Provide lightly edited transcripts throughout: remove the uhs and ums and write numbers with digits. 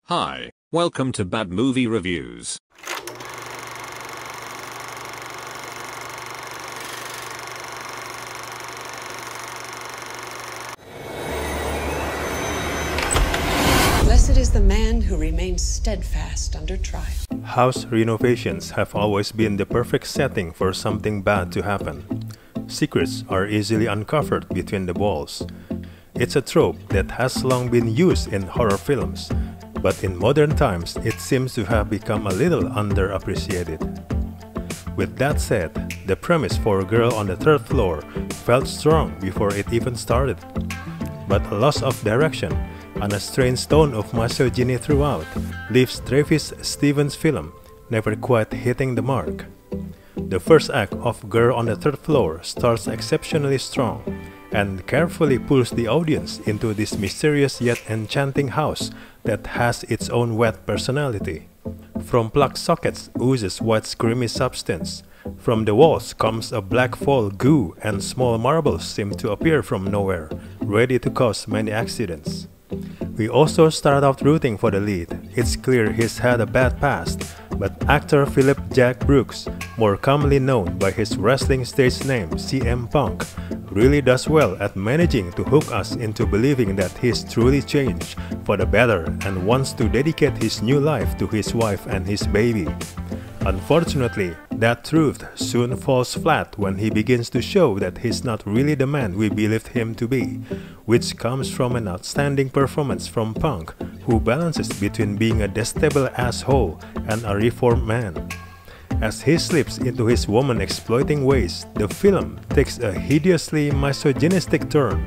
Hi, welcome to Bad Movie Reviews. Blessed is the man who remains steadfast under trial. House renovations have always been the perfect setting for something bad to happen. Secrets are easily uncovered between the walls. It's a trope that has long been used in horror films, but in modern times it seems to have become a little underappreciated. With that said, the premise for Girl on the Third Floor felt strong before it even started. But a loss of direction and a strange tone of misogyny throughout leaves Travis Stevens' film never quite hitting the mark. The first act of Girl on the Third Floor starts exceptionally strong and carefully pulls the audience into this mysterious yet enchanting house that has its own wet personality. From plug sockets oozes white screamy substance. From the walls comes a black fall goo, and small marbles seem to appear from nowhere, ready to cause many accidents. We also start out rooting for the lead. It's clear he's had a bad past, but actor Philip Jack Brooks, more commonly known by his wrestling stage name CM Punk, really does well at managing to hook us into believing that he's truly changed for the better and wants to dedicate his new life to his wife and his baby. Unfortunately, that truth soon falls flat when he begins to show that he's not really the man we believed him to be, which comes from an outstanding performance from Punk, who balances between being a detestable asshole and a reformed man. As he slips into his woman-exploiting ways, the film takes a hideously misogynistic turn,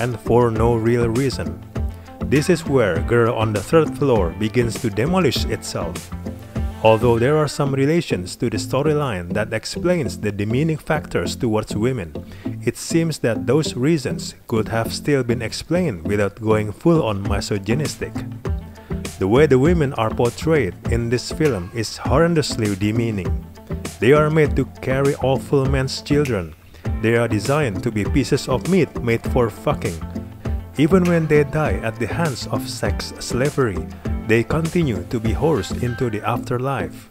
and for no real reason. This is where Girl on the Third Floor begins to demolish itself. Although there are some relations to the storyline that explains the demeaning factors towards women, it seems that those reasons could have still been explained without going full-on misogynistic. The way the women are portrayed in this film is horrendously demeaning. They are made to carry awful men's children. They are designed to be pieces of meat made for fucking. Even when they die at the hands of sex slavery, they continue to be forced into the afterlife.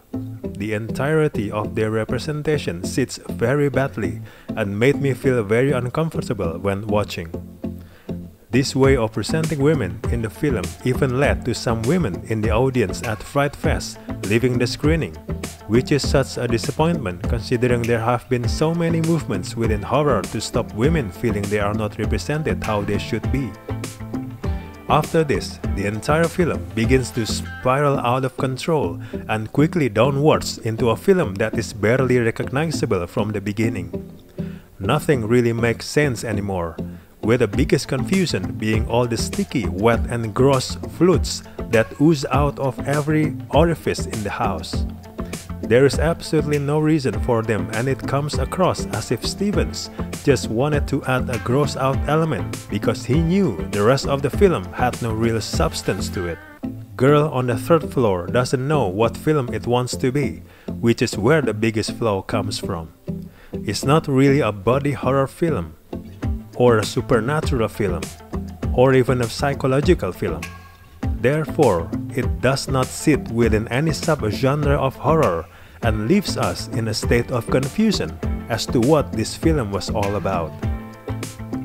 The entirety of their representation sits very badly and made me feel very uncomfortable when watching. This way of presenting women in the film even led to some women in the audience at Fright Fest leaving the screening, which is such a disappointment considering there have been so many movements within horror to stop women feeling they are not represented how they should be. After this, the entire film begins to spiral out of control and quickly downwards into a film that is barely recognizable from the beginning. Nothing really makes sense anymore, with the biggest confusion being all the sticky, wet and gross fluids that ooze out of every orifice in the house. There is absolutely no reason for them, and it comes across as if Stevens just wanted to add a gross out element because he knew the rest of the film had no real substance to it. Girl on the Third Floor doesn't know what film it wants to be, which is where the biggest flaw comes from. It's not really a body horror film, or a supernatural film, or even a psychological film. Therefore, it does not sit within any sub-genre of horror and leaves us in a state of confusion as to what this film was all about.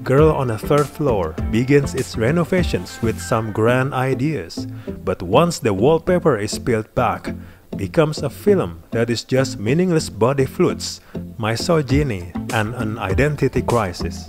Girl on the Third Floor begins its renovations with some grand ideas, but once the wallpaper is peeled back, becomes a film that is just meaningless body fluids, misogyny, and an identity crisis.